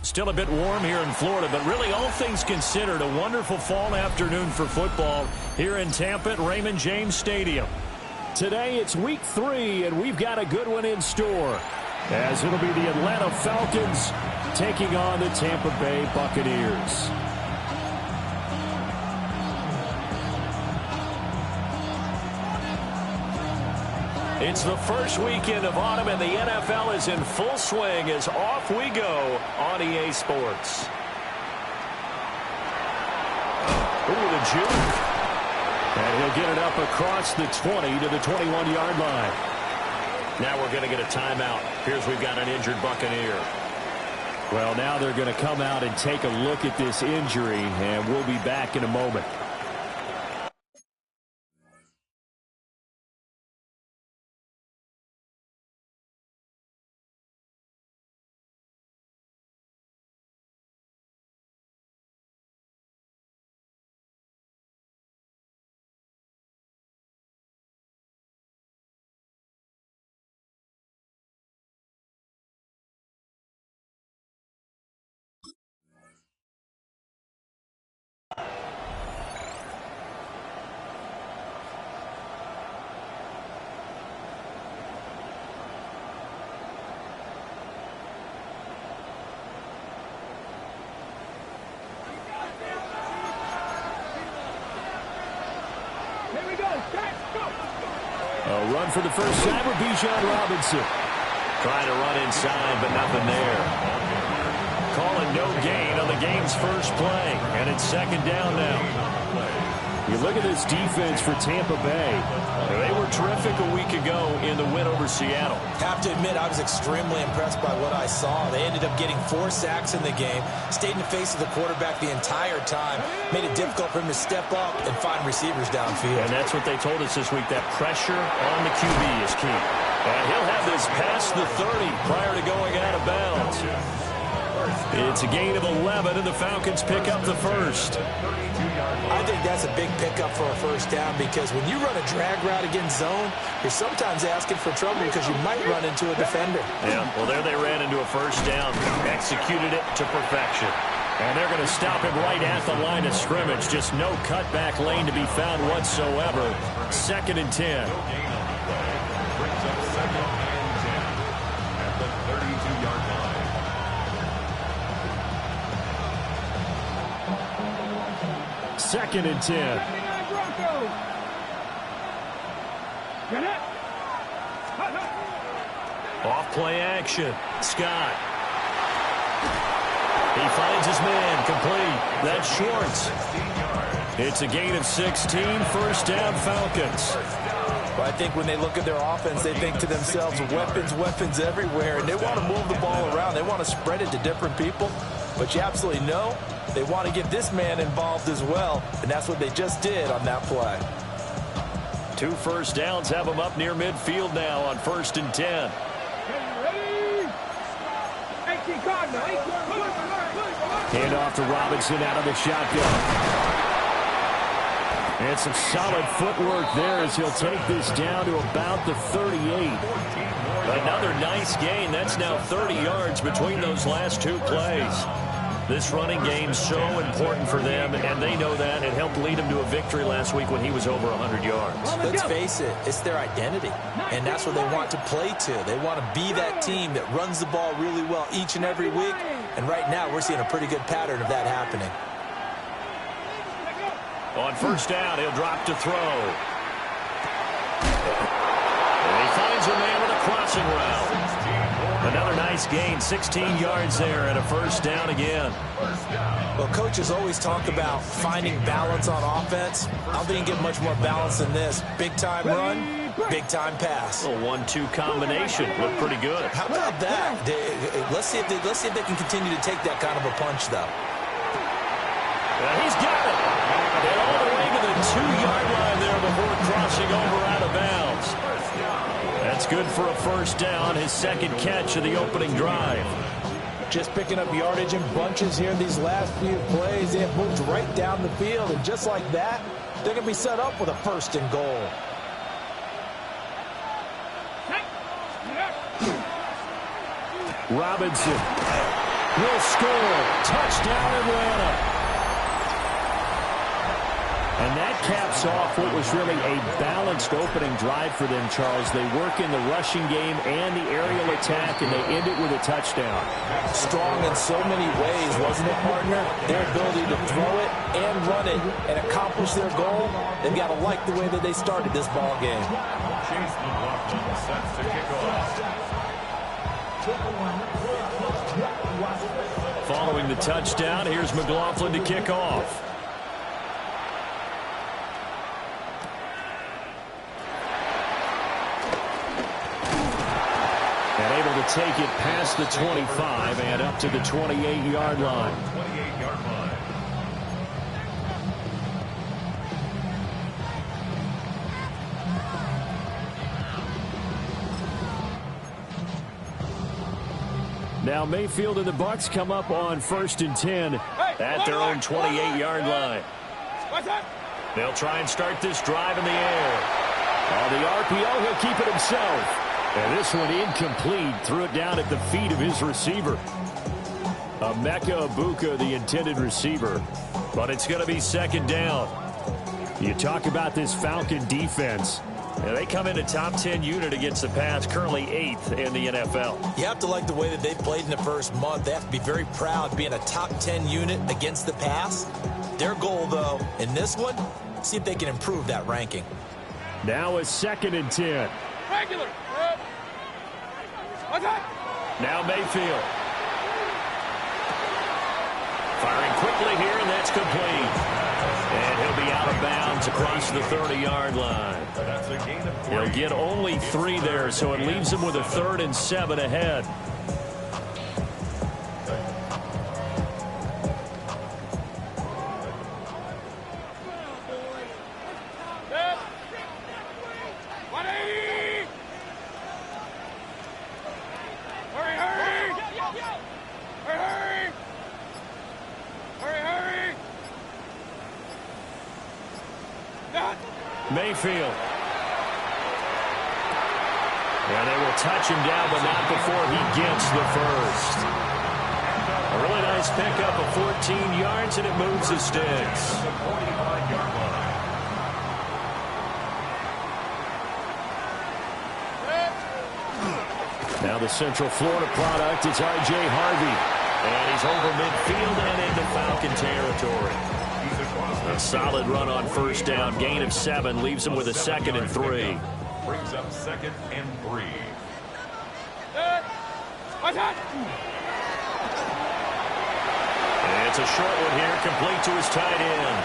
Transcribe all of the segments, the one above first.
Still a bit warm here in Florida, but really all things considered, a wonderful fall afternoon for football here in Tampa at Raymond James Stadium. Today it's week 3, and we've got a good one in store, as it'll be the Atlanta Falcons taking on the Tampa Bay Buccaneers. It's the first weekend of autumn, and the NFL is in full swing as off we go on EA Sports. Ooh, the juke. And he'll get it up across the 20 to the 21-yard line. Now we're going to get a timeout. Here's we've got an injured Buccaneer. Well, now they're going to come out and take a look at this injury, and we'll be back in a moment. A run for the first time with Bijan Robinson. Trying to run inside, but nothing there. Calling no gain on the game's first play, and it's second down now. You look at this defense for Tampa Bay. They were terrific a week ago in the win over Seattle. Have to admit, I was extremely impressed by what I saw. They ended up getting 4 sacks in the game, stayed in the face of the quarterback the entire time, made it difficult for him to step up and find receivers downfield. And that's what they told us this week, that pressure on the QB is key. And he'll have this past the 30 prior to going out of bounds. It's a gain of 11, and the Falcons pick up the first. I think that's a big pickup for a first down, because when you run a drag route against zone, you're sometimes asking for trouble because you might run into a defender. Yeah, well, there they ran into a first down, executed it to perfection. And they're going to stop him right at the line of scrimmage. Just no cutback lane to be found whatsoever. 2nd and 10. Brings up 2nd and 10 at the 32-yard line. Second and 10. Off play action. Scott. He finds his man. Complete. That's Schwartz. It's a gain of 16. First down, Falcons. Well, I think when they look at their offense, they think to themselves, weapons, weapons everywhere, and they want to move the ball around. They want to spread it to different people. But you absolutely know they want to get this man involved as well, and that's what they just did on that play. 2 first downs have them up near midfield now on 1st and 10. Hand off to Robinson out of the shotgun. And some solid footwork there as he'll take this down to about the 38. Another nice gain. That's now 30 yards between those last 2 plays. This running game's so important for them, and they know that. It helped lead them to a victory last week when he was over 100 yards. Let's face it, it's their identity, and that's what they want to play to. They want to be that team that runs the ball really well each and every week, and right now we're seeing a pretty good pattern of that happening. On first down, he'll drop to throw. And he finds a man with a crossing route. Another nice gain, 16 yards there, and a first down again. Well, coaches always talk about finding balance on offense. I don't think you get much more balance than this. Big-time run, big-time pass. A 1-2 combination. Looked pretty good. How about that? Let's see if they can continue to take that kind of a punch, though. He's got it. And all the way to the 2-yard line there before crossing over out of bounds. That's good for a first down, his second catch of the opening drive. Just picking up yardage in bunches here in these last few plays. They have moved right down the field, and just like that, they're going to be set up with a first and goal. Robinson will score. Touchdown, Atlanta. And that caps off what was really a balanced opening drive for them, Charles. They work in the rushing game and the aerial attack, and they end it with a touchdown. Strong in so many ways, wasn't it, partner? Their ability to throw it and run it and accomplish their goal, they've got to like the way that they started this ball game. Chase McLaughlin sets to kick off. Following the touchdown, here's McLaughlin to kick off. Take it past the 25 and up to the 28-yard line. 28-yard line. Now Mayfield and the Bucs come up on 1st and 10 at their own 28-yard line. They'll try and start this drive in the air. On the RPO, he'll keep it himself. And this one incomplete. Threw it down at the feet of his receiver. Emeka Egbuka, the intended receiver. But it's going to be second down. You talk about this Falcon defense. And they come in a top 10 unit against the pass, currently 8th in the NFL. You have to like the way that they've played in the first month. They have to be very proud being a top 10 unit against the pass. Their goal, though, in this one, see if they can improve that ranking. Now a 2nd and 10. Regular. Now Mayfield. Firing quickly here, and that's complete. And he'll be out of bounds across the 30-yard line. That's a gain of 3. He'll get only 3 there, so it leaves him with a 3rd and 7 ahead. Mayfield. And they will touch him down, but not before he gets the first. A really nice pickup of 14 yards, and it moves the sticks. The 45-yard line. Now the Central Florida product is R.J. Harvey. And he's over midfield and into Falcon territory. A solid run on first down. Gain of 7 leaves him with a 2nd and 3. Brings up 2nd and 3. And it's a short one here, complete to his tight end.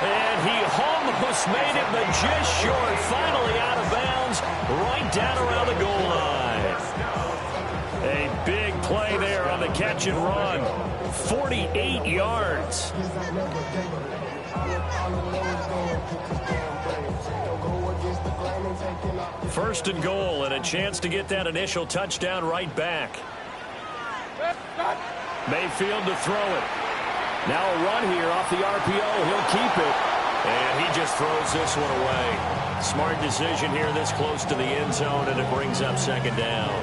And he almost made it, but just short. Finally out of bounds, right down around the goal line. A big play there on the catch and run. 48 yards. First and goal, and a chance to get that initial touchdown right back. Mayfield to throw it. Now a run here off the RPO. He'll keep it. And he just throws this one away. Smart decision here this close to the end zone, and it brings up second down.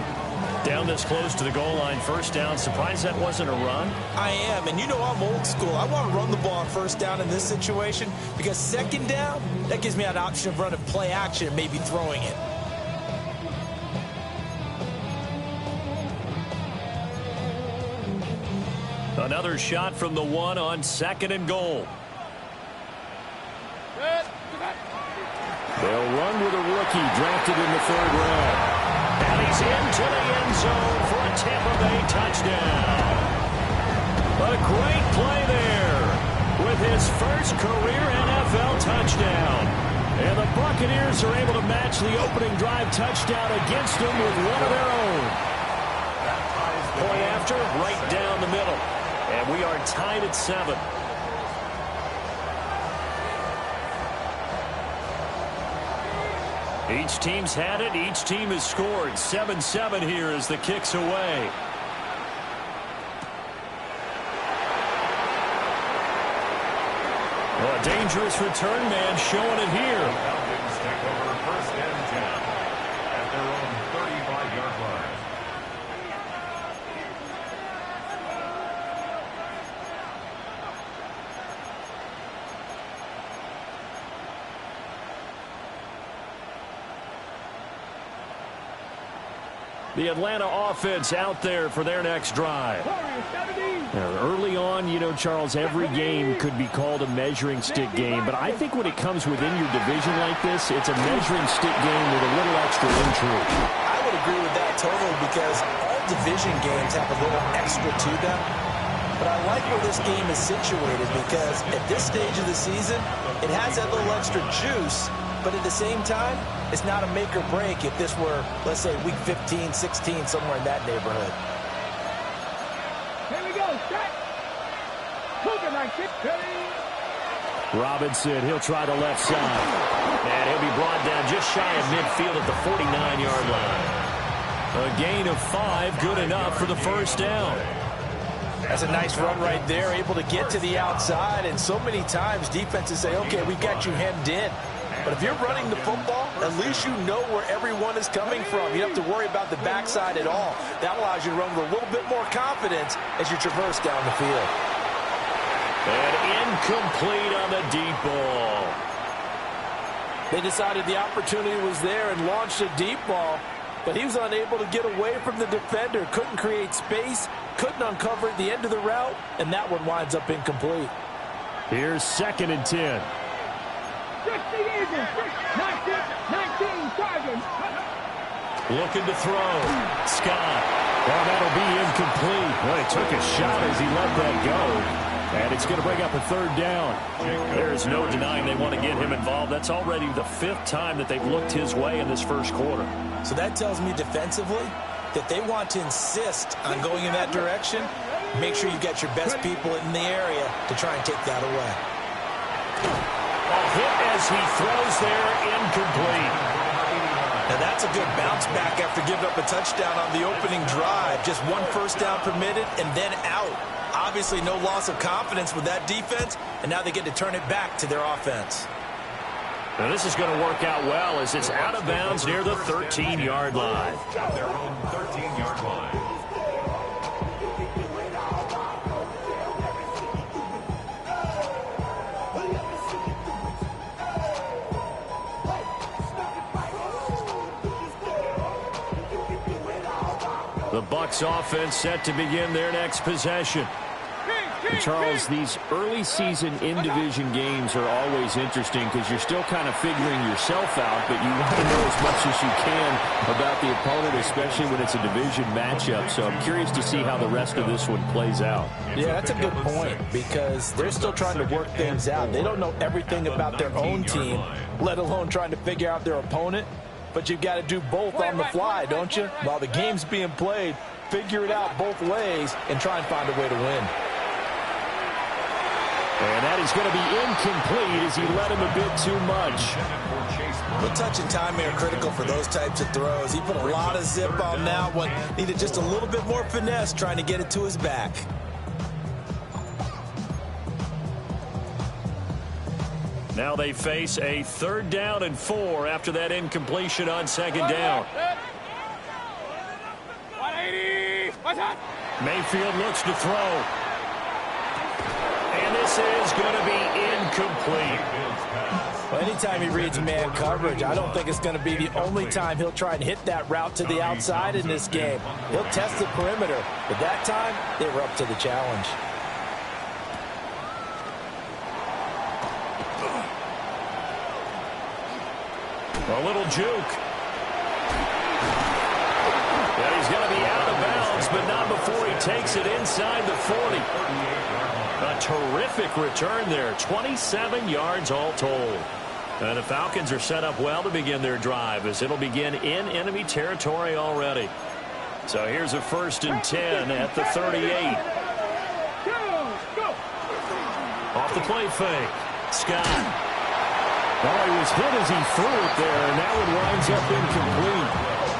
Down this close to the goal line, first down. Surprised that wasn't a run? I am, and you know I'm old school. I want to run the ball on first down in this situation because second down, that gives me an option of running play action and maybe throwing it. Another shot from the 1 on 2nd and goal. They'll run with a rookie drafted in the 3rd round. And he's into the end zone for a Tampa Bay touchdown. A great play there with his first career NFL touchdown. And the Buccaneers are able to match the opening drive touchdown against them with one of their own. Point after, right down the middle. And we are tied at 7. Each team's had it. Each team has scored. 7-7 here as the kick's away. Well, a dangerous return man showing it here. Falcons take over 1st and 10 at their own 35-yard line. The Atlanta offense out there for their next drive. Now, early on, you know, Charles, every game could be called a measuring stick game, but I think when it comes within your division like this, it's a measuring stick game with a little extra intrigue. I would agree with that totally because all division games have a little extra to them. But I like where this game is situated because at this stage of the season, it has that little extra juice. But at the same time, it's not a make or break if this were, let's say, week 15, 16, somewhere in that neighborhood. Here we go, set. Looking like it. Robinson, he'll try the left side. And he'll be brought down just shy of midfield at the 49-yard line. A gain of 5, good enough for the first down. That's a nice run right there, able to get to the outside. And so many times defenses say, okay, we got you hemmed in. But if you're running the football, at least you know where everyone is coming from. You don't have to worry about the backside at all. That allows you to run with a little bit more confidence as you traverse down the field. And incomplete on the deep ball. They decided the opportunity was there and launched a deep ball, but he was unable to get away from the defender. Couldn't create space, couldn't uncover at the end of the route, and that one winds up incomplete. Here's 2nd and 10. 60 Eagles, 19 Chargers. Looking to throw. Scott. Well, that'll be incomplete. Well, he took a shot as he let that go. And it's going to bring up a 3rd down. There's no denying they want to get him involved. That's already the 5th time that they've looked his way in this first quarter. So that tells me defensively that they want to insist on going in that direction. Make sure you've got your best people in the area to try and take that away. A hit as he throws there, incomplete. Now that's a good bounce back after giving up a touchdown on the opening drive. Just 1 first down permitted and then out. Obviously no loss of confidence with that defense, and now they get to turn it back to their offense. Now this is going to work out well as it's out of bounds near the 13-yard line. Their own 13-yard line. The Bucs offense set to begin their next possession. And Charles, these early season in-division games are always interesting because you're still kind of figuring yourself out, but you want to know as much as you can about the opponent, especially when it's a division matchup. So I'm curious to see how the rest of this one plays out. Yeah, that's a good point because they're still trying to work things out. They don't know everything about their own team, let alone trying to figure out their opponent. But you've got to do both on the fly, don't you? While the game's being played, figure it out both ways and try and find a way to win. And that is going to be incomplete as he led him a bit too much. But touch and timing are critical for those types of throws. He put a lot of zip on that one. Needed just a little bit more finesse trying to get it to his back. Now they face a 3rd down and 4 after that incompletion on 2nd down. Mayfield looks to throw. And this is going to be incomplete. Well, anytime he reads man coverage, I don't think it's going to be the only time he'll try and hit that route to the outside in this game. He'll test the perimeter, but that time they were up to the challenge. A little juke. And he's going to be out of bounds, but not before he takes it inside the 40. A terrific return there. 27 yards all told. And the Falcons are set up well to begin their drive as it'll begin in enemy territory already. So here's a 1st and 10 at the 38. Off the play fake. Scott. Oh, he was hit as he threw it there, and that one winds up incomplete.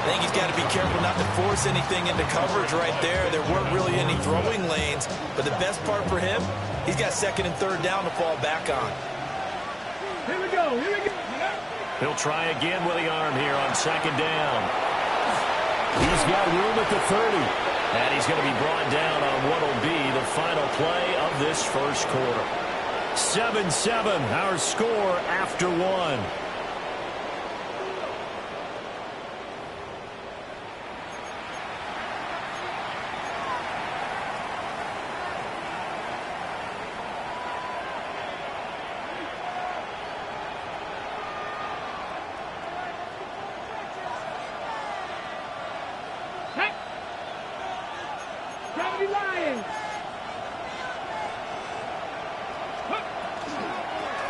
I think he's got to be careful not to force anything into coverage right there. There weren't really any throwing lanes, but the best part for him, he's got second and third down to fall back on. Here we go. Here we go. He'll try again with the arm here on second down. He's got room at the 30. And he's going to be brought down on what will be the final play of this first quarter. 7-7, our score after one.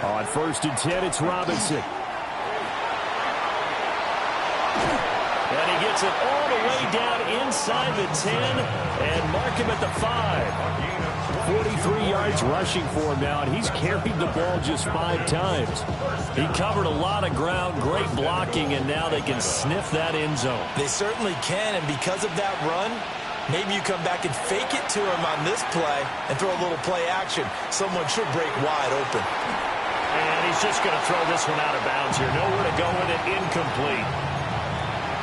On 1st and 10, it's Robinson. And he gets it all the way down inside the 10 and mark him at the 5. 43 yards rushing for him now, and he's carried the ball just 5 times. He covered a lot of ground, great blocking, and now they can sniff that end zone. They certainly can, and because of that run, maybe you come back and fake it to him on this play and throw a little play action. Someone should break wide open. And he's just going to throw this one out of bounds here. Nowhere to go with it, incomplete.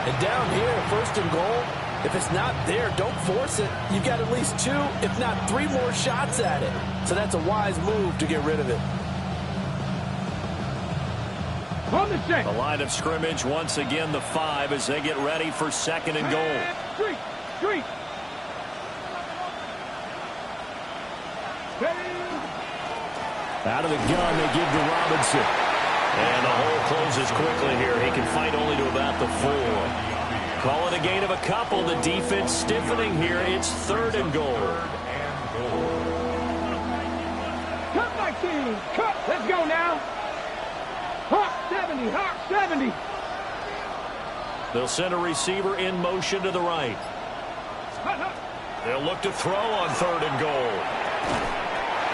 And down here, 1st and goal, if it's not there, don't force it. You've got at least 2, if not 3 more shots at it. So that's a wise move to get rid of it. On the set. The line of scrimmage, once again, the 5 as they get ready for 2nd and goal. Street. Out of the gun, they give to Robinson. And the hole closes quickly here. He can fight only to about the 4. Call it a gain of a couple. The defense stiffening here. It's 3rd and goal. Cut my team. Cut. Let's go now. Hawk 70. Hawk 70. They'll send a receiver in motion to the right. They'll look to throw on 3rd and goal.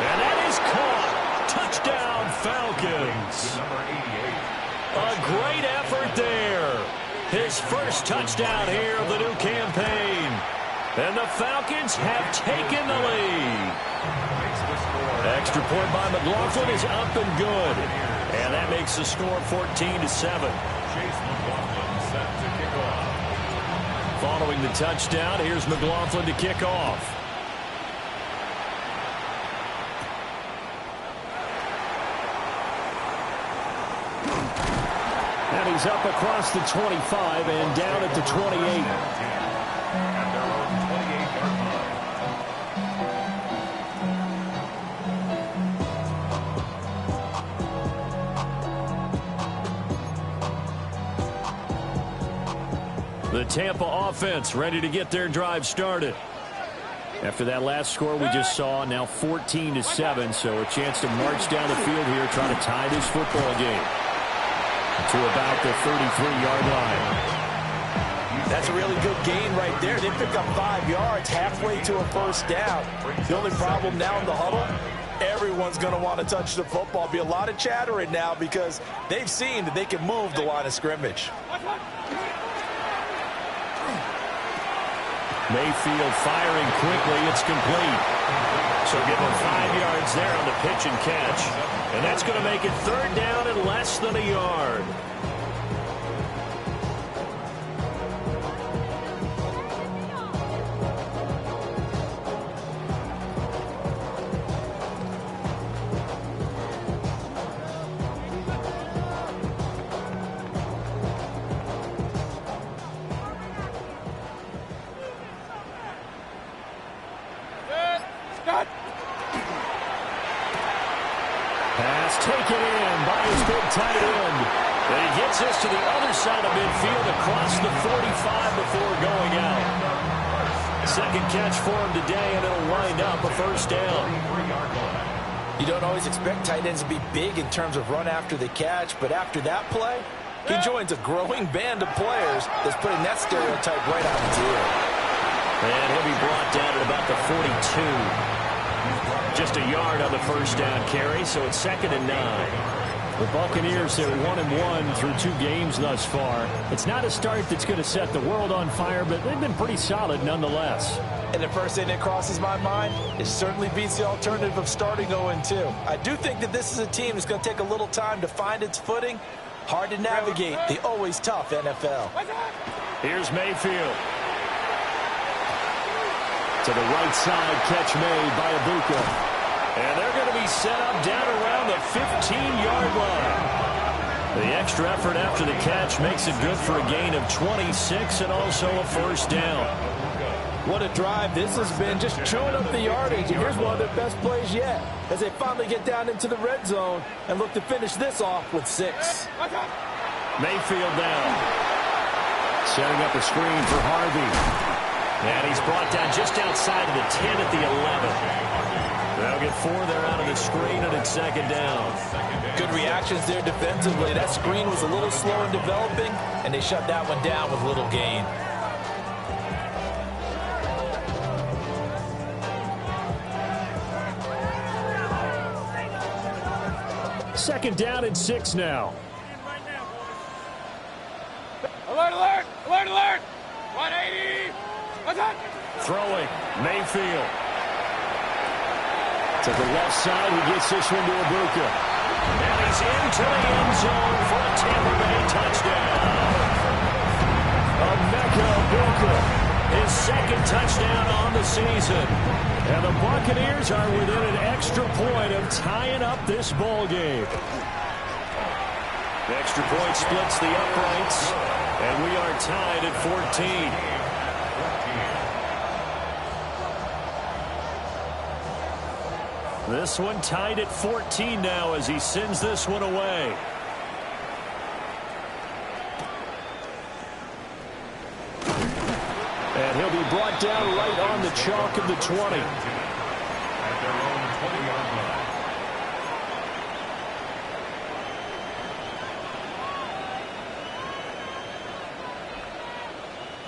And that is caught. Touchdown, Falcons. A great effort there. His first touchdown here of the new campaign. And the Falcons have taken the lead. Extra point by McLaughlin is up and good. And that makes the score 14-7. Following the touchdown, here's McLaughlin to kick off. And he's up across the 25 and down at the 28. The Tampa offense ready to get their drive started. After that last score we just saw, now 14-7, so a chance to march down the field here, try to tie this football game to about the 33-yard line. That's a really good gain right there. They pick up 5 yards halfway to a first down. The only problem now in the huddle, everyone's going to want to touch the football. Be a lot of chattering now because they've seen that they can move the line of scrimmage. Mayfield firing quickly. It's complete. So give him 5 yards there on the pitch and catch. And that's going to make it 3rd down and less than a yard. Pass taken in by his big tight end. And he gets this to the other side of midfield across the 45 before going out. Second catch for him today, and it'll wind up a first down. You don't always expect tight ends to be big in terms of run after the catch, but after that play, he joins a growing band of players that's putting that stereotype right on its ear. And he'll be brought down at about the 42. Just a yard on the first down carry, so it's 2nd and 9. The Buccaneers are 1-1 through 2 games thus far. It's not a start that's going to set the world on fire, but they've been pretty solid nonetheless. And the first thing that crosses my mind, it certainly beats the alternative of starting 0-2. I do think that this is a team that's going to take a little time to find its footing. Hard to navigate the always tough NFL. Here's Mayfield. To the right side, catch made by Ibuka. And they're going to be set up down around the 15-yard line. The extra effort after the catch makes it good for a gain of 26 and also a first down. What a drive this has been, just chewing up the yardage. And here's one of their best plays yet as they finally get down into the red zone and look to finish this off with 6. Mayfield down. Setting up a screen for Harvey. And he's brought down just outside of the 10 at the 11. They'll get 4 there out of the screen, and it's second down. Good reactions there defensively. That screen was a little slow in developing, and they shut that one down with little gain. Second down and 6 now. Alert, alert! Alert, alert! 180! What's that? Throwing, Mayfield. To the left side, he gets this one to Ibuka. And he's into the end zone for a Tampa Bay touchdown. Emeka Ibuka, his second touchdown on the season. And the Buccaneers are within an extra point of tying up this ball game. The extra point splits the uprights, and we are tied at 14. This one tied at 14 now as he sends this one away. And he'll be brought down right on the chalk of the 20. At their own 20-yard line.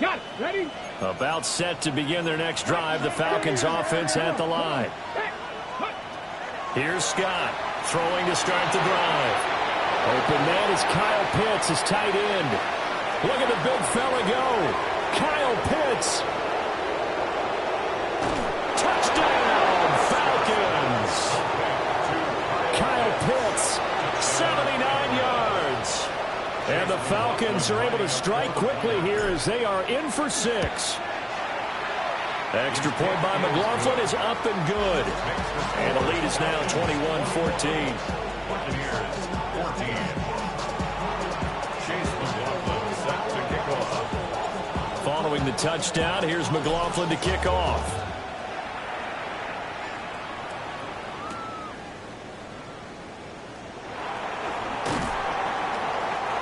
Got it. Ready? About set to begin their next drive. The Falcons offense at the line. Here's Scott throwing to start the drive. Open man is Kyle Pitts, his tight end. Look at the big fella go. Kyle Pitts. Touchdown, Falcons. Kyle Pitts, 79 yards. And the Falcons are able to strike quickly here as they are in for 6. Extra point by McLaughlin is up and good. And the lead is now 21-14. Buccaneers 14. Chase McLaughlin set to kick off. Following the touchdown, here's McLaughlin to kick off.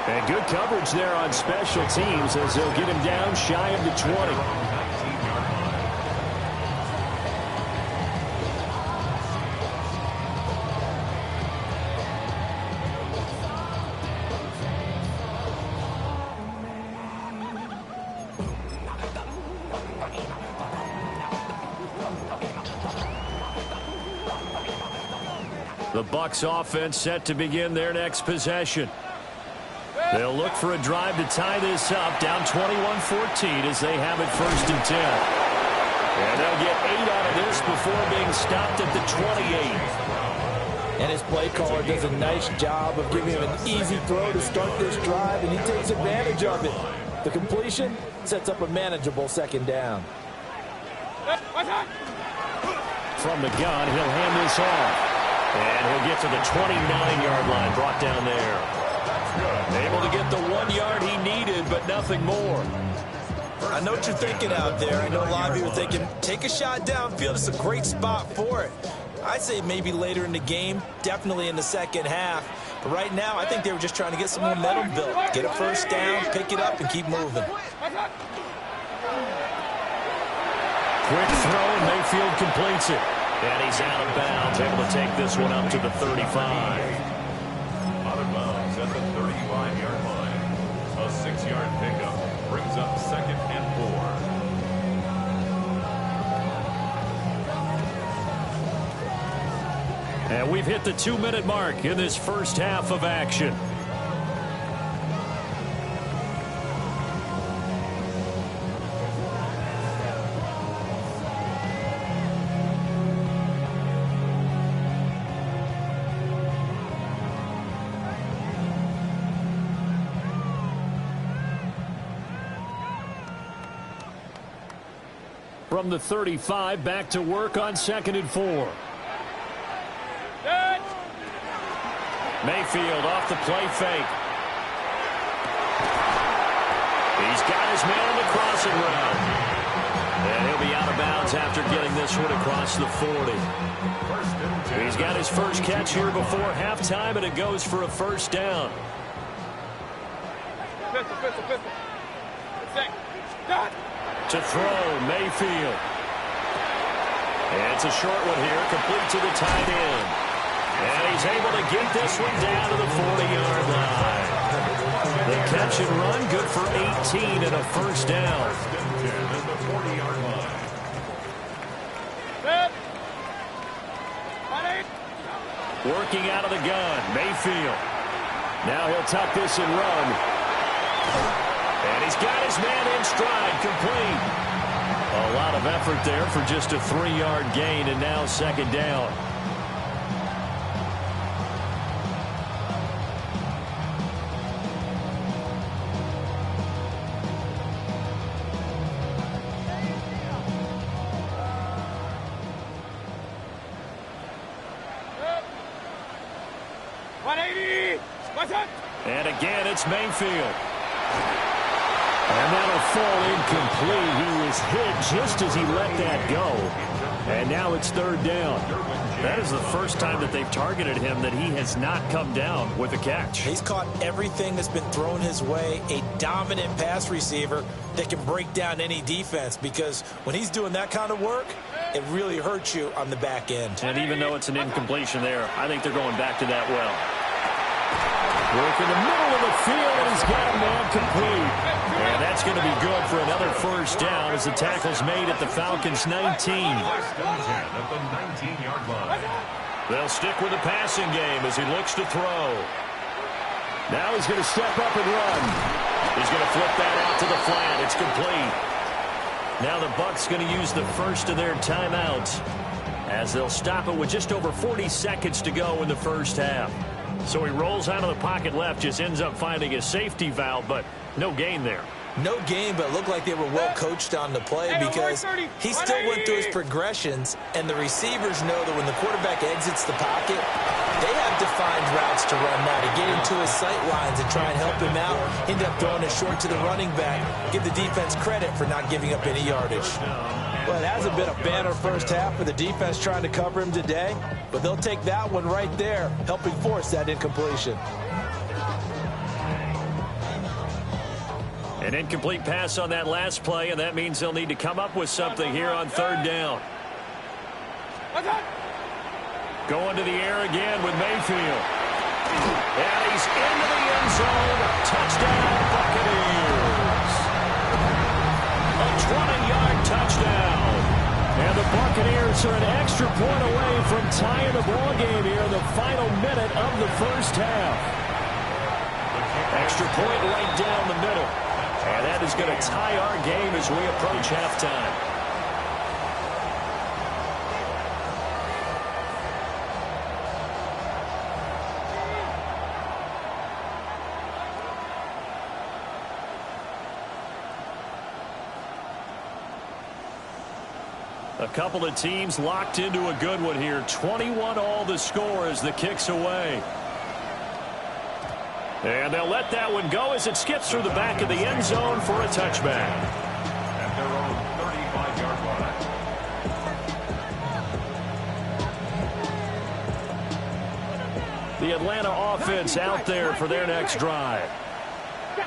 And good coverage there on special teams as they'll get him down shy of the 20. The Bucs offense set to begin their next possession. They'll look for a drive to tie this up, down 21-14 as they have it 1st and 10. And they'll get 8 out of this before being stopped at the 28. And his play caller does a nice job of giving him an easy throw to start this drive, and he takes advantage of it. The completion sets up a manageable second down. From the gun, he'll hand this off. And he'll get to the 29-yard line, brought down there. Able to get the 1 yard he needed, but nothing more. I know what you're thinking out there. I know a lot of you are thinking, take a shot downfield. It's a great spot for it. I'd say maybe later in the game, definitely in the second half. But right now, I think they were just trying to get some momentum built. Get a first down, pick it up, and keep moving. Quick throw, and Mayfield completes it. And he's out of bounds, able to take this one up to the 35. Out of bounds at the 35-yard line. A 6-yard pickup brings up 2nd and 4. And we've hit the 2-minute mark in this first half of action. From the 35, back to work on 2nd and 4. Mayfield off the play fake. He's got his man in the crossing route. And he'll be out of bounds after getting this one across the 40. He's got his first catch here before halftime, and it goes for a first down. To throw, Mayfield. And it's a short one here, complete to the tight end. And he's able to get this one down to the 40-yard line. The catch and run, good for 18 and a first down. Working out of the gun, Mayfield. Now he'll tuck this and run. And he's got his man in stride, complete. A lot of effort there for just a 3-yard gain, and now 2nd down. And again, it's Mayfield. And that'll fall incomplete. He was hit just as he let that go. And now it's 3rd down. That is the first time that they've targeted him that he has not come down with a catch. He's caught everything that's been thrown his way. A dominant pass receiver that can break down any defense, because when he's doing that kind of work, it really hurts you on the back end. And even though it's an incompletion there, I think they're going back to that well. Work in the middle of the field, and he's got a man complete. And that's going to be good for another first down as the tackle's made at the Falcons' 19. They'll stick with the passing game as he looks to throw. Now he's going to step up and run. He's going to flip that out to the flat. It's complete. Now the Bucs going to use the first of their timeouts as they'll stop it with just over 40 seconds to go in the first half. So he rolls out of the pocket left, just ends up finding a safety valve, but no gain there. No gain, but it looked like they were well coached on the play, because he still went through his progressions, and the receivers know that when the quarterback exits the pocket, they have defined routes to run now to get into his sight lines and try and help him out. End up throwing it short to the running back. Give the defense credit for not giving up any yardage. Well, it hasn't been a banner first half for the defense trying to cover him today, but they'll take that one right there, helping force that incompletion. An incomplete pass on that last play, and that means they'll need to come up with something here on 3rd down. Going to the air again with Mayfield. And he's into the end zone. Touchdown, Buccaneers. A 20-yard touchdown. And the Buccaneers are an extra point away from tying the ball game here in the final minute of the first half. Extra point right down the middle. And that is going to tie our game as we approach halftime. A couple of teams locked into a good one here. 21 all the score as the kick's away. And they'll let that one go as it skips through the back of the end zone for a touchback. At their own 35-yard line. The Atlanta offense out there for their next drive,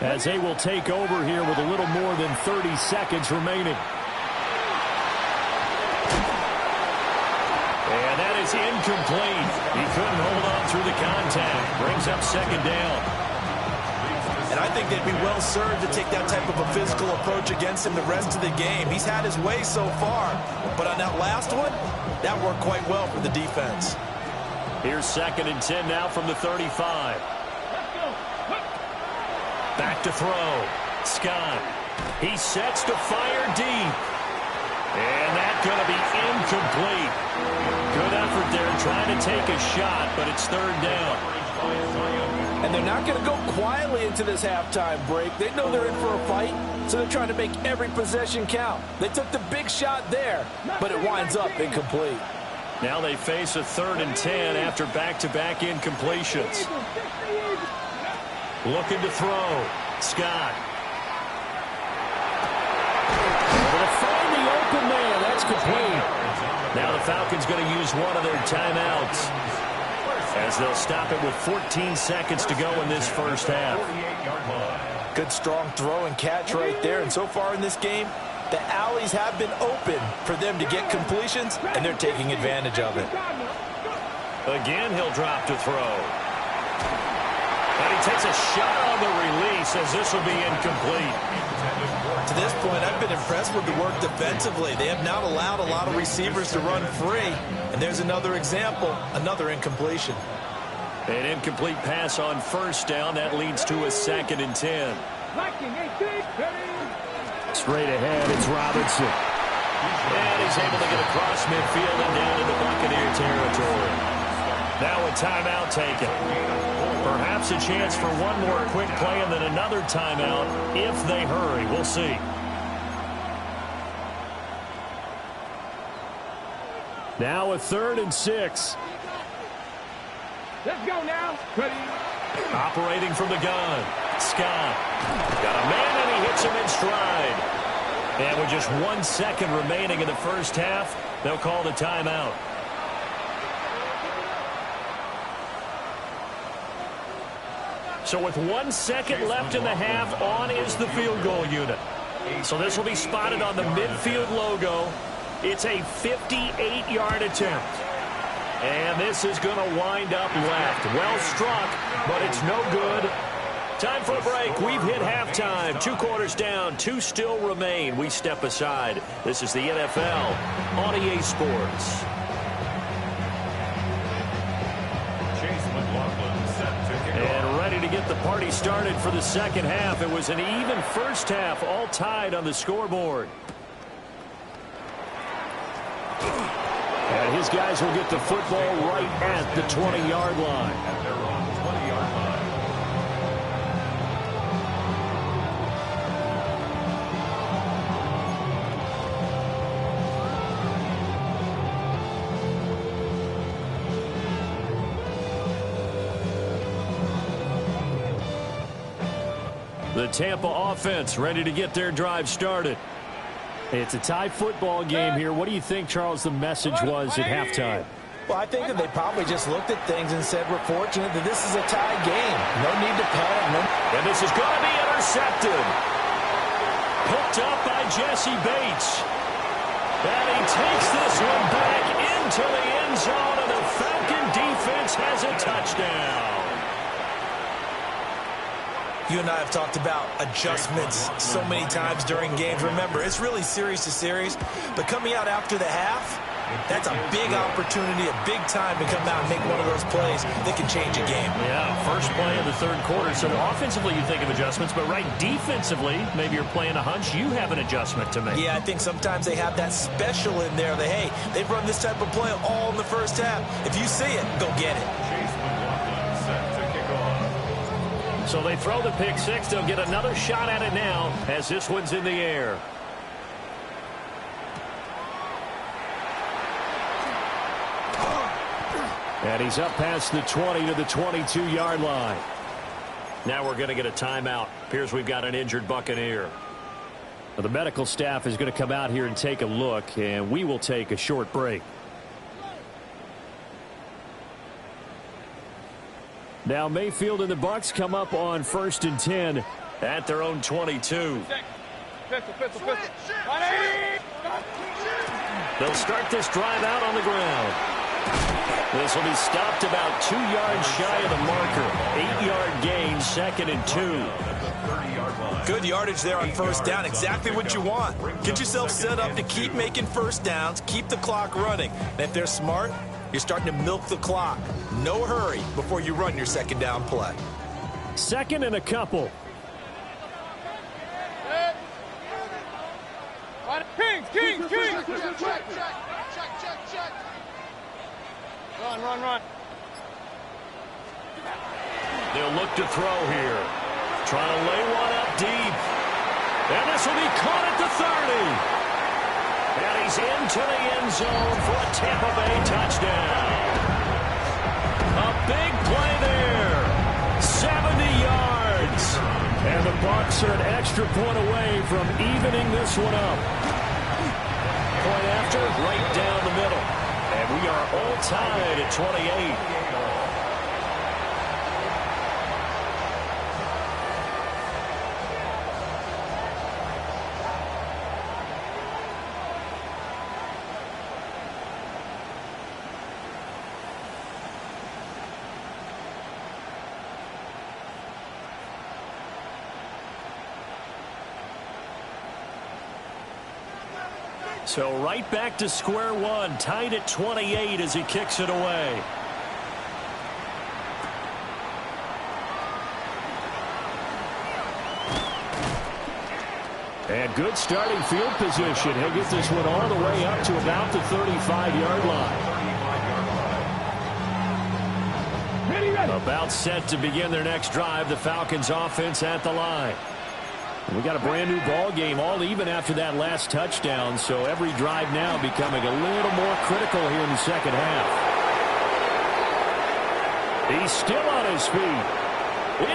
as they will take over here with a little more than 30 seconds remaining. And that is incomplete. He couldn't hold on through the contact. Brings up 2nd down. And I think they'd be well served to take that type of a physical approach against him the rest of the game. He's had his way so far, but on that last one, that worked quite well for the defense. Here's 2nd and 10 now from the 35. Back to throw. Scott. He sets to fire deep. And that's going to be incomplete. Good effort there trying to take a shot, but it's 3rd down. And they're not going to go quietly into this halftime break. They know they're in for a fight, so they're trying to make every possession count. They took the big shot there, but it winds up incomplete. Now they face a 3rd and 10 after back-to-back incompletions. Looking to throw. Scott. Able to find the open man. That's complete. Now the Falcons going to use one of their timeouts, as they'll stop it with 14 seconds to go in this first half. Good strong throw and catch right there. And so far in this game, the alleys have been open for them to get completions, and they're taking advantage of it. Again, he'll drop to throw. And he takes a shot on the release, as this will be incomplete. To this point, I've been impressed with the work defensively. They have not allowed a lot of receivers to run free. And there's another example, another incompletion. An incomplete pass on 1st down. That leads to a 2nd and 10. Straight ahead, it's Robinson. And he's able to get across midfield and down into Buccaneer territory. Now a timeout taken. Perhaps a chance for one more quick play and then another timeout if they hurry. We'll see. Now a 3rd and 6. Let's go now. Operating from the gun. Scott. Got a man and he hits him in stride. And with just 1 second remaining in the first half, they'll call the timeout. So with 1 second left in the half, on is the field goal unit. So this will be spotted on the midfield logo. It's a 58-yard attempt. And this is going to wind up left. Well struck, but it's no good. Time for a break. We've hit halftime. 2 quarters down. 2 still remain. We step aside. This is the NFL on EA Sports. And ready to get the party started for the second half. It was an even first half, all tied on the scoreboard. And his guys will get the football right at the 20-yard line. At their own 20-yard line. The Tampa offense ready to get their drive started. It's a tie football game here. What do you think, Charles, the message was at halftime? Well, I think that they probably just looked at things and said, we're fortunate that this is a tie game. No need to panic. And this is going to be intercepted. Picked up by Jesse Bates. And he takes this one back into the end zone, and the Falcon defense has a touchdown. You and I have talked about adjustments so many times during games. Remember, it's really series to series, but coming out after the half, that's a big opportunity, a big time to come out and make one of those plays that can change a game. Yeah, first play of the third quarter. So offensively, you think of adjustments, but right defensively, maybe you're playing a hunch. You have an adjustment to make. Yeah, I think sometimes they have that special in there that, hey, they've run this type of play all in the first half. If you see it, go get it. So they throw the pick six. They'll get another shot at it now as this one's in the air. And he's up past the 20 to the 22-yard line. Now we're going to get a timeout. Appears we've got an injured Buccaneer. Well, the medical staff is going to come out here and take a look, and we will take a short break. Now Mayfield and the Bucs come up on 1st and 10 at their own 22. They'll start this drive out on the ground. This will be stopped about 2 yards shy of the marker. 8-yard gain, 2nd and 2. Good yardage there on first down. Exactly what you want. Get yourself set up to keep making first downs, keep the clock running. And if they're smart, You're starting to milk the clock. No hurry before you run your second down play. Second and a couple. Kings. Check. Run. They'll look to throw here. Trying to lay one up deep. And this will be caught at the 30. And he's into the end zone for a Tampa Bay touchdown. A big play there. 70 yards. And the Bucs are an extra point away from evening this one up. Point after, right down the middle. And we are all tied at 28. So right back to square one, tied at 28 as he kicks it away. And good starting field position. He'll get this one all the way up to about the 35-yard line. About set to begin their next drive. The Falcons offense at the line. We got a brand new ball game, all even after that last touchdown, so every drive now becoming a little more critical here in the second half. He's still on his feet.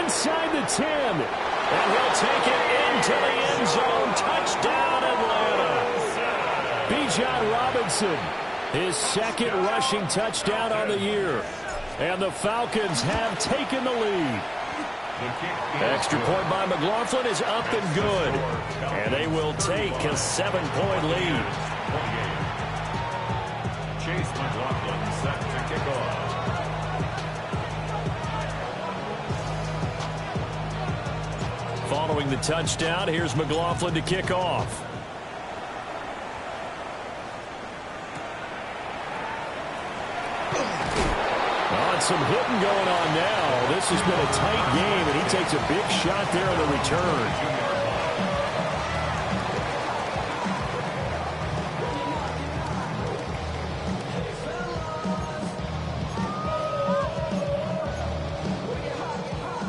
Inside the 10. And he'll take it into the end zone. Touchdown, Atlanta. Bijan Robinson, his second rushing touchdown on the year. And the Falcons have taken the lead. Extra point by McLaughlin is up and good. And they will take a 7-point lead. Chase McLaughlin set to kick off. Following the touchdown, here's McLaughlin to kick off. Some hitting going on now. This has been a tight game, and he takes a big shot there on the return.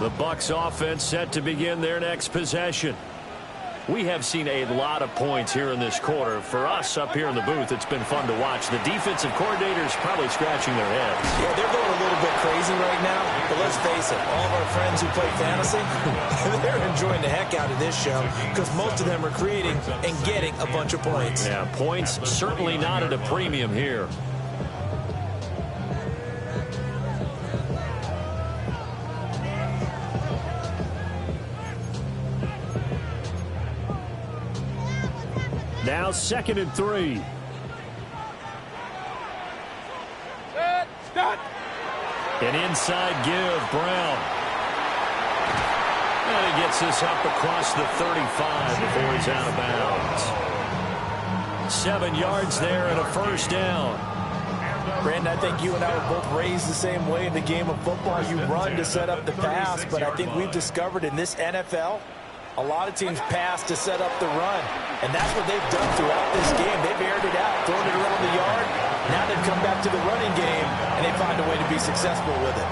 The Bucs offense set to begin their next possession. We have seen a lot of points here in this quarter. For us up here in the booth, it's been fun to watch. The defensive coordinators probably scratching their heads. Yeah, they're going a little bit crazy right now. But let's face it, all of our friends who play fantasy, they're enjoying the heck out of this show because most of them are creating and getting a bunch of points. Yeah, points certainly not at a premium here. Now 2nd and 3. An inside give, Brown. And he gets this up across the 35 before he's out of bounds. 7 yards there and a first down. Brandon, I think you and I were both raised the same way in the game of football. You run to set up the pass, but I think we've discovered in this NFL, a lot of teams pass to set up the run, and that's what they've done throughout this game. They've aired it out, thrown it around the yard. Now they've come back to the running game, and they find a way to be successful with it.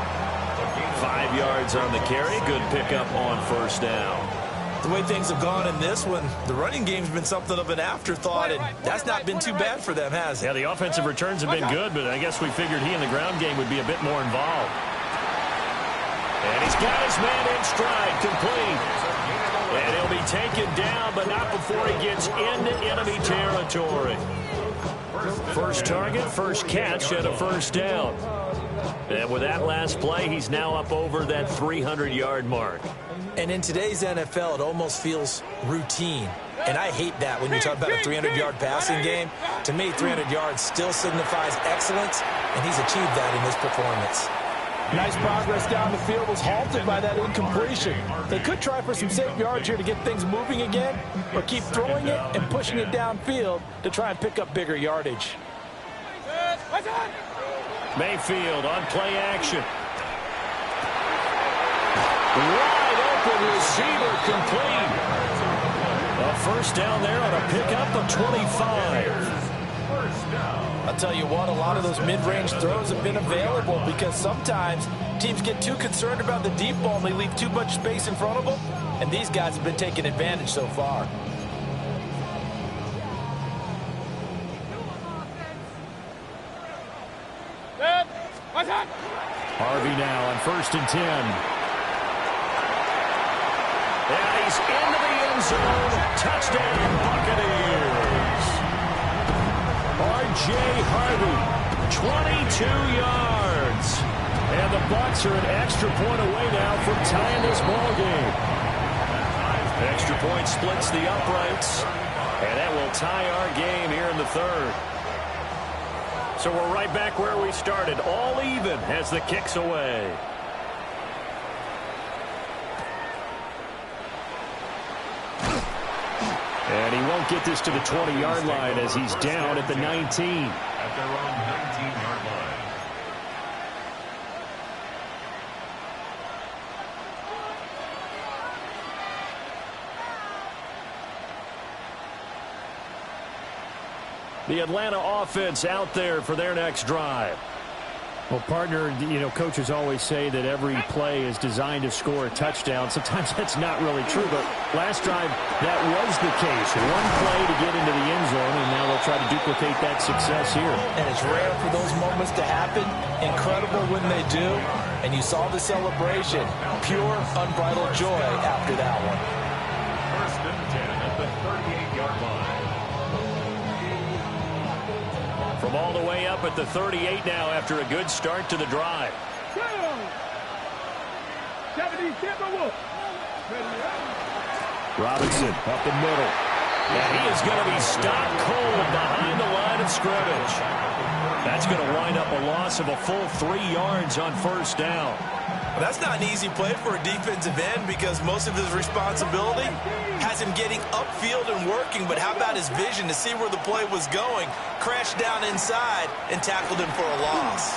5 yards on the carry. Good pickup on first down. The way things have gone in this one, the running game's been something of an afterthought, and that's not been too bad for them, has it? Yeah, the offensive returns have been good, but I guess we figured he in the ground game would be a bit more involved. And he's got his man in stride, complete. And he'll be taken down, but not before he gets into enemy territory. First target, first catch, and a first down. And with that last play, he's now up over that 300-yard mark. And in today's NFL, it almost feels routine. And I hate that when you talk about a 300-yard passing game. To me, 300 yards still signifies excellence, and he's achieved that in this performance. Nice progress down the field was halted by that incompletion. They could try for some safe yards here to get things moving again, or keep throwing it and pushing it downfield to try and pick up bigger yardage. Mayfield on play action. Wide open receiver complete. A first down there on a pickup of 25. I'll tell you what, a lot of those mid-range throws have been available because sometimes teams get too concerned about the deep ball and they leave too much space in front of them, and these guys have been taking advantage so far. Harvey now on 1st and 10. And he's into the end zone. Touchdown, Buccaneers. R.J. Harvey, 22 yards. And the Bucs are an extra point away now from tying this ball game. Extra point splits the uprights. And that will tie our game here in the third. So we're right back where we started, all even as the kick's away. And he won't get this to the 20-yard line as he's down at the 19. At their own 19-yard line. The Atlanta offense out there for their next drive. Well, partner, coaches always say that every play is designed to score a touchdown. Sometimes that's not really true, but last drive, that was the case. One play to get into the end zone, and now they'll try to duplicate that success here. And it's rare for those moments to happen. Incredible when they do. And you saw the celebration. Pure, unbridled joy after that one. 1st and 10 at the 38-yard line. From all the way up at the 38 now after a good start to the drive. Robinson up the middle. And he is going to be stopped cold behind the line of scrimmage. That's going to wind up a loss of a full 3 yards on 1st down. Well, that's not an easy play for a defensive end because most of his responsibility has him getting upfield and working, but how about his vision to see where the play was going, crashed down inside, and tackled him for a loss.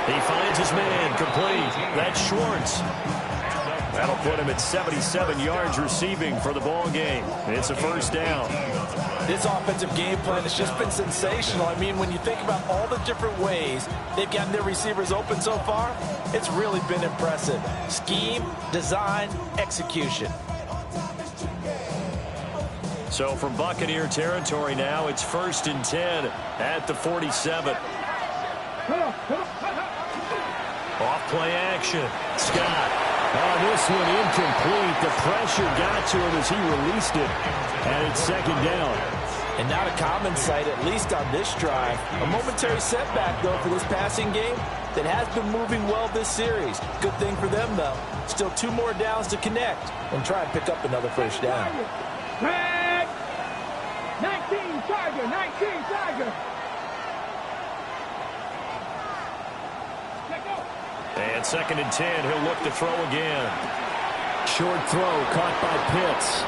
He finds his man complete. That's Schwartz. That'll put him at 77 yards receiving for the ball game. It's a 1st down. This offensive game plan has just been sensational. I mean, when you think about all the different ways they've gotten their receivers open so far, it's really been impressive. Scheme, design, execution. So from Buccaneer territory now, it's 1st and 10 at the 47. Off play action. Scott. Oh, this one incomplete. The pressure got to him as he released it. And it's 2nd down. And not a common sight, at least on this drive. A momentary setback, though, for this passing game that has been moving well this series. Good thing for them, though. Still 2 more downs to connect and try and pick up another 1st down. 19 Tiger, 19 Tiger. And 2nd and 10, he'll look to throw again. Short throw caught by Pitts.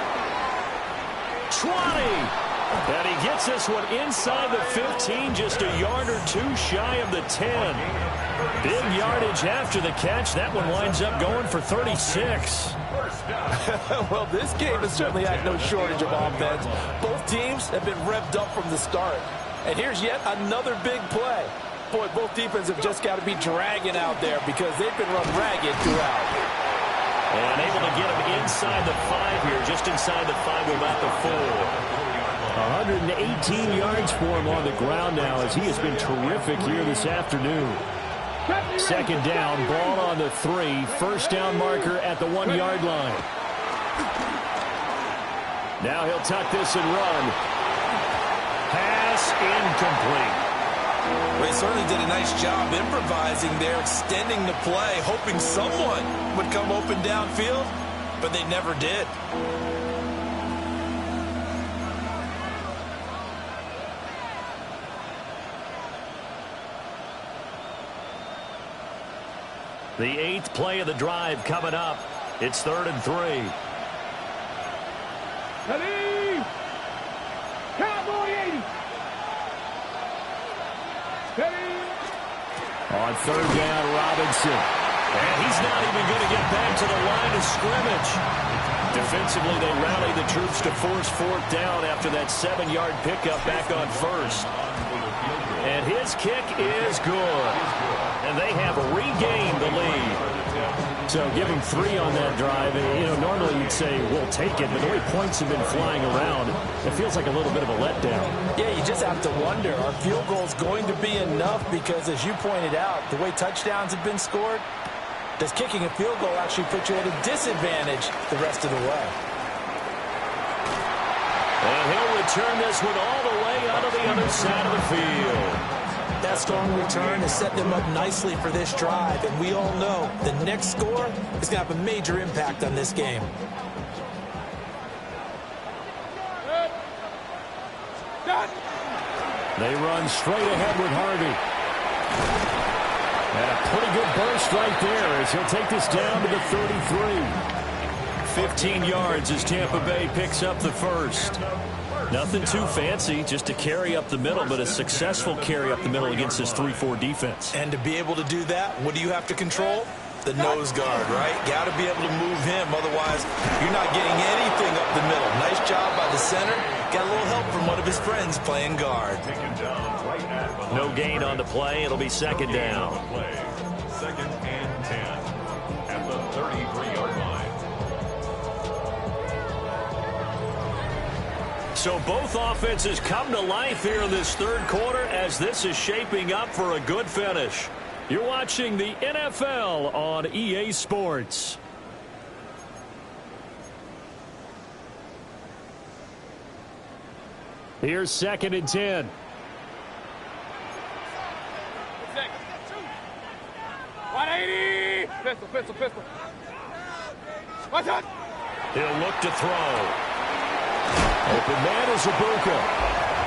20! And he gets this one inside the 15, just a yard or 2 shy of the 10. Big yardage after the catch. That one winds up going for 36. Well, this game has certainly had no shortage of offense. Both teams have been revved up from the start. And here's yet another big play. Boy, both defenses have just got to be dragging out there because they've been run ragged throughout. And able to get him inside the 5 here, just inside the 5 without the 4. 118 yards for him on the ground now as he has been terrific here this afternoon. 2nd down, ball on the 3. 1st down marker at the 1-yard line. Now he'll tuck this and run. Pass incomplete. They certainly did a nice job improvising there, extending the play, hoping someone would come open downfield, but they never did. The 8th play of the drive coming up. It's 3rd and 3. Ready? Cowboy 80. Ready? On third down, Robinson. And he's not even going to get back to the line of scrimmage. Defensively, they rally the troops to force fourth down after that 7-yard pickup back on first. And his kick is good. And they have regained the lead. So give him 3 on that drive. You know, normally you'd say, we'll take it, but the way points have been flying around, it feels like a little bit of a letdown. Yeah, you just have to wonder, are field goals going to be enough? Because as you pointed out, the way touchdowns have been scored, does kicking a field goal actually put you at a disadvantage the rest of the way? And he'll return this one all the way out of the other side of the field. That strong return has set them up nicely for this drive, and we all know the next score is going to have a major impact on this game. They run straight ahead with Harvey. And a pretty good burst right there as he'll take this down to the 33. 15 yards as Tampa Bay picks up the first. Nothing too fancy, just a carry up the middle, but a successful carry up the middle against this 3-4 defense. And to be able to do that, what do you have to control? The nose guard, right? Got to be able to move him. Otherwise, you're not getting anything up the middle. Nice job by the center. Got a little help from one of his friends playing guard. No gain on the play. It'll be second down. Second and 10 at the 33-yard line. So both offenses come to life here in this third quarter as this is shaping up for a good finish. You're watching the NFL on EA Sports. Here's second and 10. Pistol. Watch out! He'll look to throw. Open man is Ibuka.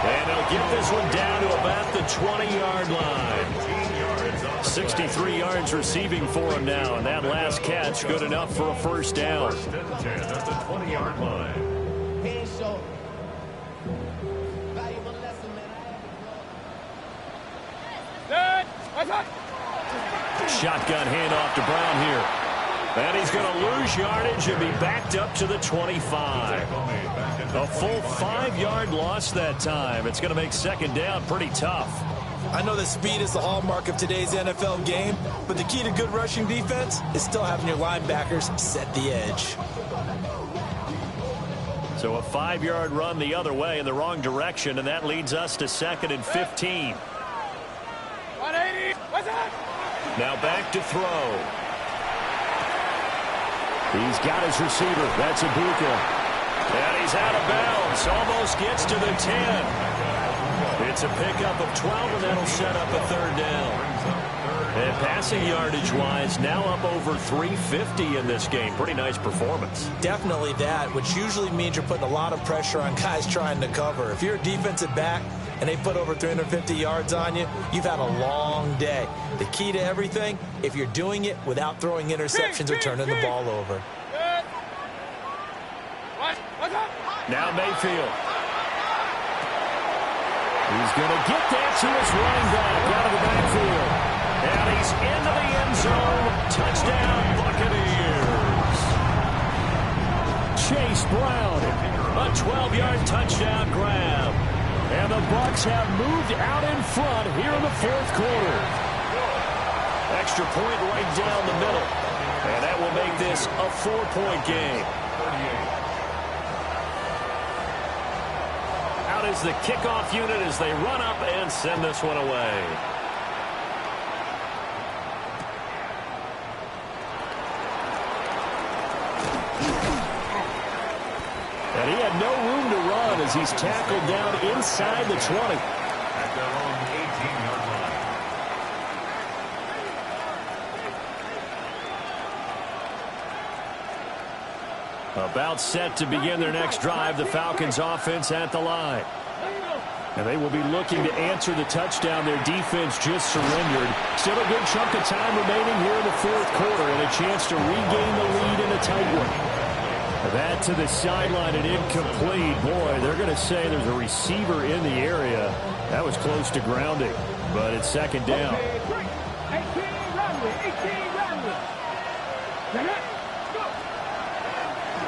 And he'll get this one down to about the 20-yard line. 63 yards receiving for him now. And that last catch good enough for a first down. First and 10 at the 20-yard line. Shotgun handoff to Brown here. And he's going to lose yardage and be backed up to the 25. A full 5-yard loss that time. It's going to make second down pretty tough. I know that speed is the hallmark of today's NFL game, but the key to good rushing defense is still having your linebackers set the edge. So a 5-yard run the other way in the wrong direction, and that leads us to second and 15. 180. What's that? Now back to throw. He's got his receiver. That's Ibuka. And he's out of bounds. Almost gets to the 10. It's a pickup of 12, and that'll set up a third down. And passing yardage-wise, now up over 350 in this game. Pretty nice performance. Definitely that, which usually means you're putting a lot of pressure on guys trying to cover. If you're a defensive back and they put over 350 yards on you, you've had a long day. The key to everything, if you're doing it without throwing interceptions or turning the ball over. Now Mayfield. He's going to get that to his running back out of the backfield. And he's into the end zone. Touchdown, Buccaneers. Chase Brown, a 12-yard touchdown grab. And the Bucs have moved out in front here in the fourth quarter. Extra point right down the middle. And that will make this a 4-point game. Out is the kickoff unit as they run up and send this one away. And he had no room to run as he's tackled down inside the 20. At their own 18-yard line. About set to begin their next drive, the Falcons offense at the line. And they will be looking to answer the touchdown their defense just surrendered. Still a good chunk of time remaining here in the fourth quarter and a chance to regain the lead in a tight one. That to the sideline and incomplete. Boy, they're going to say there's a receiver in the area. That was close to grounding, but it's second down.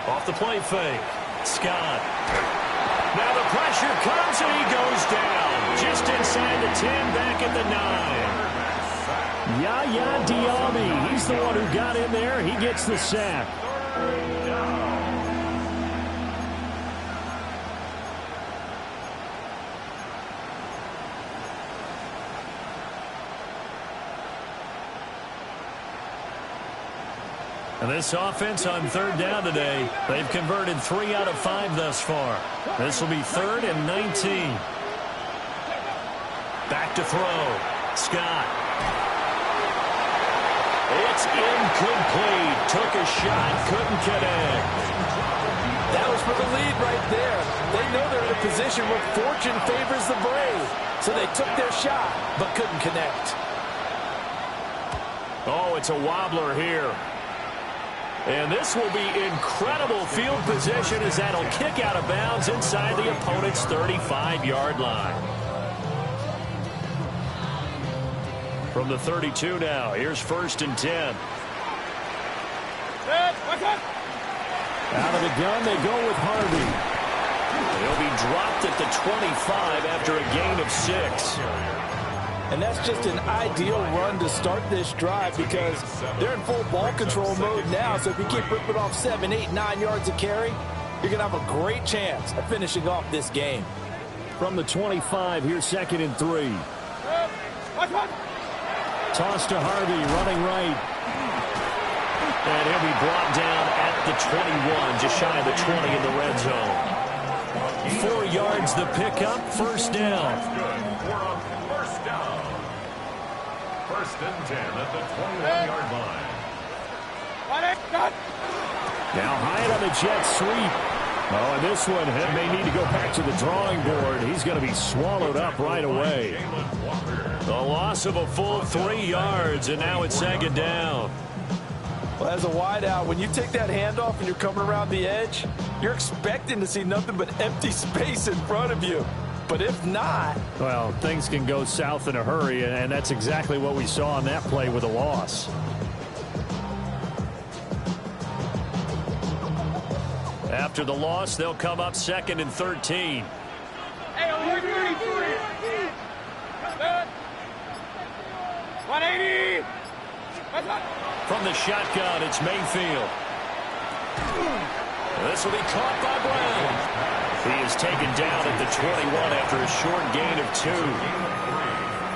Off the play fake. Scott. Now the pressure comes and he goes down. Just inside the 10, back at the 9. Yaya Diaby. He's the one who got in there. He gets the sack. And this offense on third down today, they've converted 3 out of 5 thus far. This will be 3rd and 19. Back to throw. Scott. It's incomplete. Took a shot, couldn't connect. That was for the lead right there. They know they're in a position where fortune favors the brave. So they took their shot, but couldn't connect. Oh, it's a wobbler here. And this will be incredible field position as that'll kick out of bounds inside the opponent's 35-yard line. From the 32 now, here's 1st and 10. Out of the gun, they go with Harvey. He'll be dropped at the 25 after a gain of 6. And that's just an ideal run to start this drive because they're in full ball control mode now. So if you keep ripping off 7, 8, 9 yards of carry, you're going to have a great chance of finishing off this game. From the 25, here's 2nd and 3. Toss to Harvey, running right. And he'll be brought down at the 21, just shy of the 20 in the red zone. 4 yards the pickup, 1st down. 1st and 10 at the 21-yard line. Now Hyatt on the jet sweep. Oh, and this one may need to go back to the drawing board. He's going to be swallowed up right away. The loss of a full 3 yards, and now it's 2nd down. Well, as a wideout, when you take that handoff and you're coming around the edge, you're expecting to see nothing but empty space in front of you. But if not... Well, things can go south in a hurry, and that's exactly what we saw on that play with a loss. After the loss, they'll come up 2nd and 13. Hey, 180. From the shotgun, it's Mayfield. This will be caught by Brown. He is taken down at the 21 after a short gain of 2.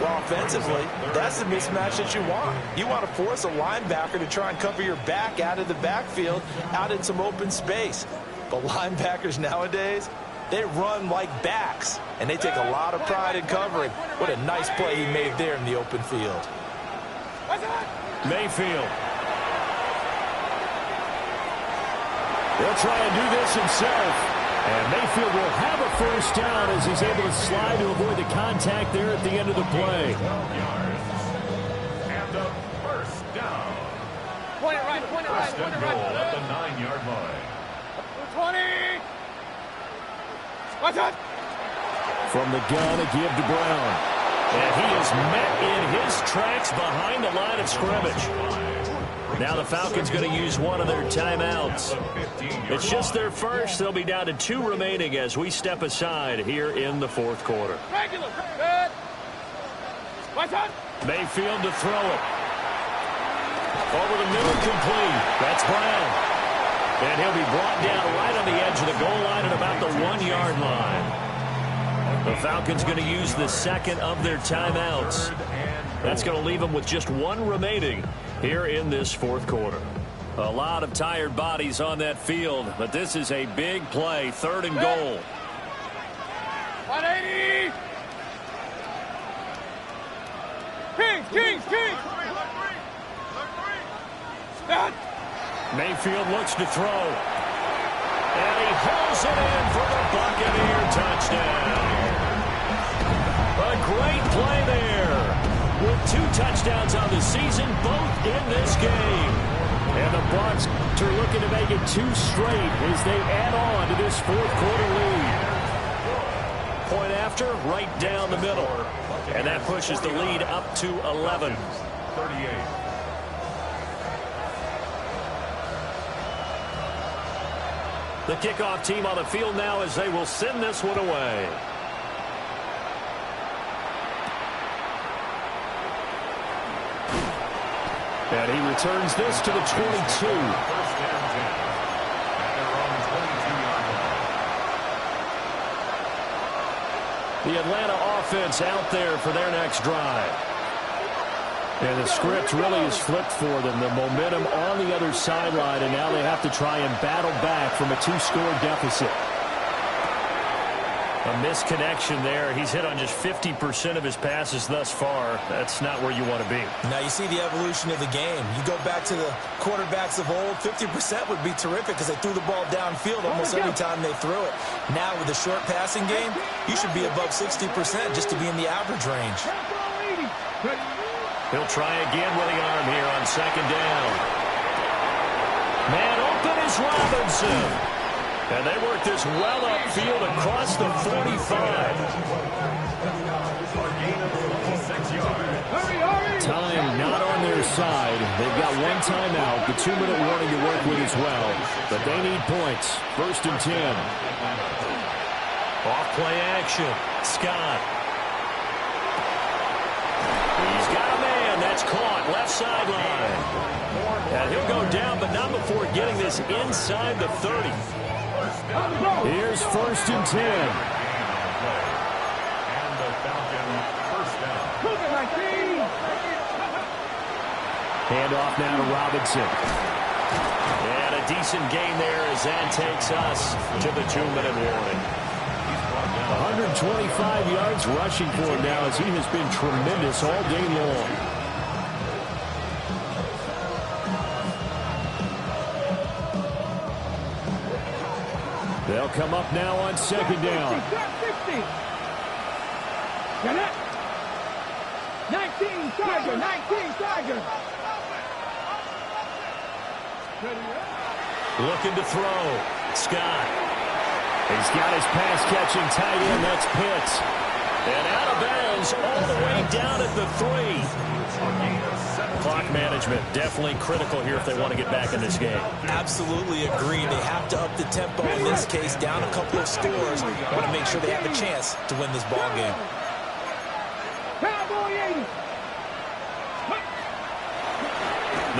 Well, offensively, that's the mismatch that you want. You want to force a linebacker to try and cover your back out of the backfield, out in some open space. But linebackers nowadays, they run like backs, and they take a lot of pride in covering. What a nice play he made there in the open field. Mayfield. He'll try and do this himself. And Mayfield will have a 1st down as he's able to slide to avoid the contact there at the end of the play. And a 1st down. Point it right, point it right, 1st point and it right. goal at the 9-yard line. 20. Watch out. From the gun, a give to Brown. And he is met in his tracks behind the line of scrimmage. Now the Falcons going to use one of their timeouts. It's just their first. They'll be down to 2 remaining as we step aside here in the 4th quarter. Regular. Good. Watch out. Mayfield to throw it. Over the middle, complete. That's Brown. And he'll be brought down right on the edge of the goal line at about the 1-yard line. The Falcons going to use the 2nd of their timeouts. That's going to leave them with just 1 remaining here in this 4th quarter. A lot of tired bodies on that field, but this is a big play, 3rd and goal. 180. Kings. Stand. Mayfield looks to throw. And he hauls it in for the Buccaneer touchdown. A great play there. With 2 touchdowns on the season, both in this game. And the Bucs are looking to make it 2 straight as they add on to this 4th quarter lead. Point after, right down the middle. And that pushes the lead up to 11. 38. The kickoff team on the field now as they will send this one away. And he returns this to the 22. First and 10. At their own 22-yard line. The Atlanta offense out there for their next drive. And the script really is flipped for them. The momentum on the other sideline, and now they have to try and battle back from a 2-score deficit. A misconnection there. He's hit on just 50% of his passes thus far. That's not where you want to be. Now you see the evolution of the game. You go back to the quarterbacks of old, 50% would be terrific because they threw the ball downfield almost every time they threw it. Now with the short passing game, you should be above 60% just to be in the average range. He'll try again with the arm here on second down. Man open is Robinson. And they work this well upfield across the 45. Time not on their side. They've got one timeout, the 2-minute warning to work with as well. But they need points. First and 10. Off play action. Scott. He's got a man. That's caught. Left sideline. And he'll go down, but not before getting this inside the 30. Here's first and 10. And the Falcons first down. Handoff now to Robinson. And a decent gain there as that takes us to the 2-minute warning. 125 yards rushing for him now as he has been tremendous all day long. They'll come up now on second down. 60. Get it? 19 Tiger. Looking to throw. Scott. He's got his pass-catching tight end. That's Pitts. And out of bounds all the way down at the 3. Clock management definitely critical here if they want to get back in this game. Absolutely agree. They have to up the tempo in this case, down a couple of scores. Want to make sure they have a chance to win this ball game.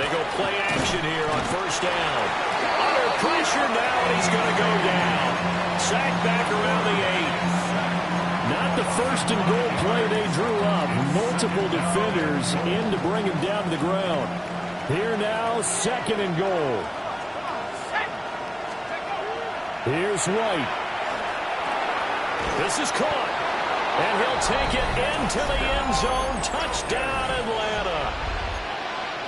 They go play action here on first down. Under pressure now, and he's going to go down. Sacked back around the 8. Not the first and goal play they drew up. Multiple defenders in to bring him down to the ground. Here now, second and goal. Here's White. This is caught. And he'll take it into the end zone. Touchdown, Atlanta.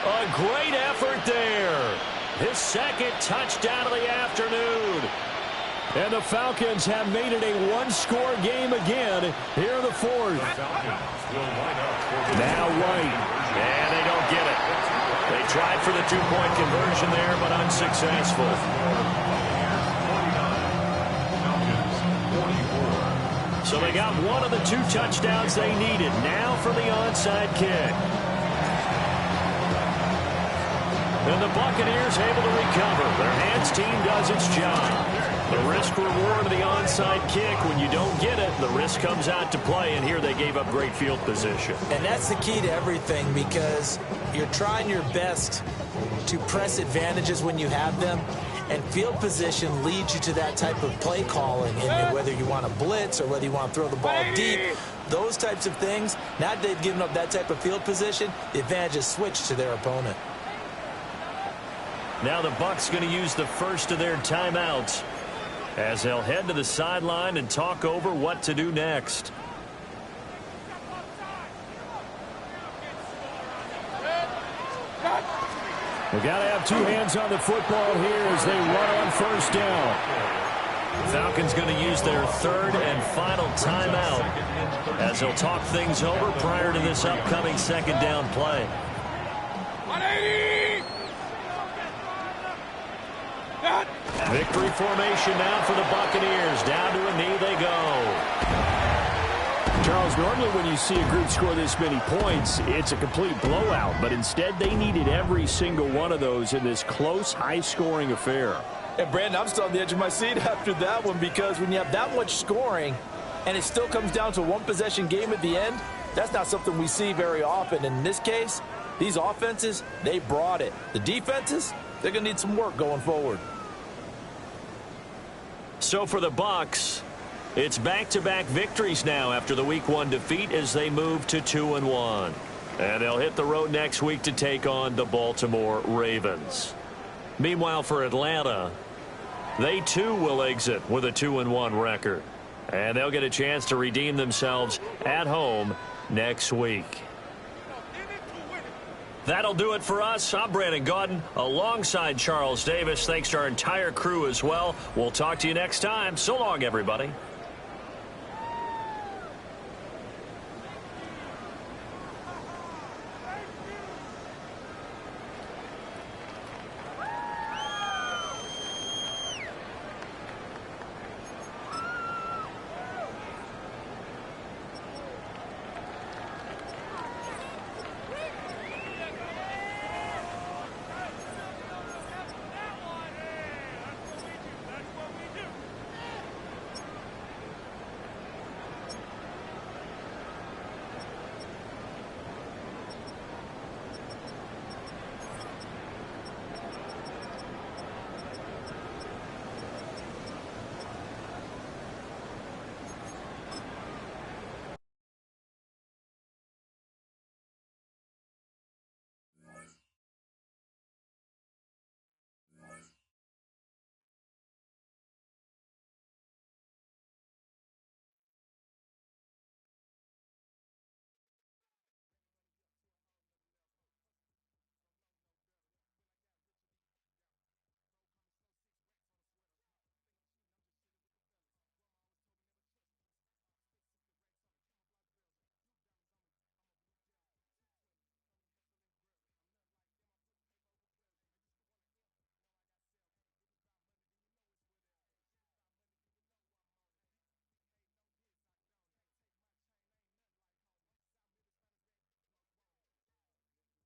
A great effort there. His second touchdown of the afternoon. And the Falcons have made it a one-score game again here in the fourth. Now White. And they don't get it. They tried for the two-point conversion there, but unsuccessful. So they got one of the two touchdowns they needed. Now for the onside kick. And the Buccaneers able to recover. Their hands team does its job. The risk-reward of the onside kick, when you don't get it, the risk comes out to play, and here they gave up great field position. And that's the key to everything, because you're trying your best to press advantages when you have them, and field position leads you to that type of play calling, and whether you want to blitz or whether you want to throw the ball deep, those types of things. Now that they've given up that type of field position, the advantage is switched to their opponent. Now the Bucs going to use the first of their timeouts as they'll head to the sideline and talk over what to do next. We've got to have two hands on the football here as they run on first down. Falcons going to use their third and final timeout as they'll talk things over prior to this upcoming second down play. 180! Victory formation now for the Buccaneers. Down to a knee they go. Charles, normally when you see a group score this many points, it's a complete blowout. But instead, they needed every single one of those in this close, high-scoring affair. And Brandon, I'm still on the edge of my seat after that one, because when you have that much scoring and it still comes down to a one-possession game at the end, that's not something we see very often. And in this case, these offenses, they brought it. The defenses, they're going to need some work going forward. So for the Bucs, it's back-to-back victories now after the Week 1 defeat as they move to 2-1. And they'll hit the road next week to take on the Baltimore Ravens. Meanwhile, for Atlanta, they too will exit with a 2-1 record. And they'll get a chance to redeem themselves at home next week. That'll do it for us. I'm Brandon Gaudin alongside Charles Davis. Thanks to our entire crew as well. We'll talk to you next time. So long, everybody.